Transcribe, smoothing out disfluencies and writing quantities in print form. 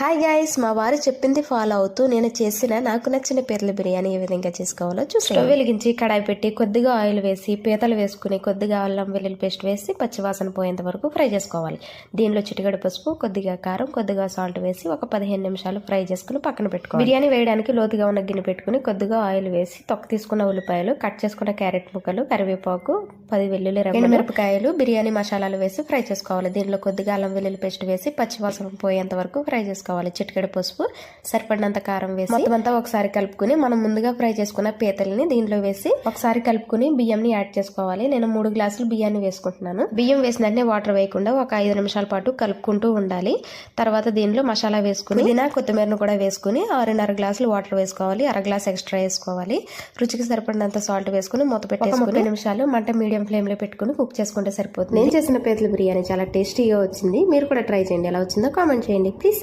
Hi guys, మా వారు చెప్పింది ఫాలో అవుతూ నేను చేసిన నాకు నచ్చిన పీతల బిర్యానీ ఏ విధంగా చేసుకోవాలో స్టవ్ వెలిగించి కడాయి పెట్టి కొద్దిగా ఆయిల్ వేసి పీతలు వేసుకుని కొద్దిగా అల్లం వెల్లుల్లి పేస్ట్ వేసి పచ్చివాసన పోయేంత వరకు ఫ్రై చేసుకోవాలి. దీనిలో చిటికెడు పసుపు, కొద్దిగా కారం, కొద్దిగా సాల్ట్ వేసి ఒక 15 నిమిషాలు ఫ్రై చేసుకుని పక్కన పెట్టుకోవాలి. బిర్యానీ వేయడానికి లోతుగా ఉన్న గిన్నె పెట్టుకుని కొద్దిగా ఆయిల్ వేసి తొక్క తీసుకున్న ఉల్లిపాయలు, కట్ చేసుకున్న క్యారెట్ ముక్కలు, కరివేపాకు, 10 వెల్లుల్లి రెబ్బలు, మిరపకాయలు, బిర్యానీ మసాలాలు వేసి ఫ్రై చేసుకోవాలి. దీనిలో కొద్దిగా అల్లం వెల్లుల్లి పేస్ట్ వేసి పచ్చివాసన పోయేంత వరకు ఫ్రై చేసుకోవాలి. చిటికెడు పసుపు, సరిపడినంత కారం వేసి మొత్తం అంతా ఒకసారి కలుపుకుని మనం ముందుగా ఫ్రై చేసుకున్న పీతల్ని దీనిలో వేసి ఒకసారి కలుపుకుని బియ్యంని యాడ్ చేసుకోవాలి. నేను 3 గ్లాసులు బియ్యాన్ని వేసుకుంటున్నాను. బియ్యం వేసిన వెంటనే వాటర్ వేయకుండా ఒక 5 నిమిషాల పాటు కలుపుకుంటూ ఉండాలి. తర్వాత దీనిలో మసాలా వేసుకుని పుదీనా, కొత్తిమీరను కూడా వేసుకుని 6.5 గ్లాసులు వాటర్ వేసుకోవాలి. అర గ్లాస్ ఎక్స్ట్రా వేసుకోవాలి. రుచికి సరిపడినంత సాల్ట్ వేసుకుని మూత పెట్టేసుకుని 30 నిమిషాలు మంట మీడియం ఫ్లేమ్ లో పెట్టుకుని కుక్ చేసుకుంటే సరిపోతుంది. నేను చేసిన పీతల బిర్యానీ చాలా టేస్టీగా వచ్చింది. మీరు కూడా ట్రై చేయండి. ఎలా వచ్చిందో కామెంట్ చేయండి. ప్లీజ్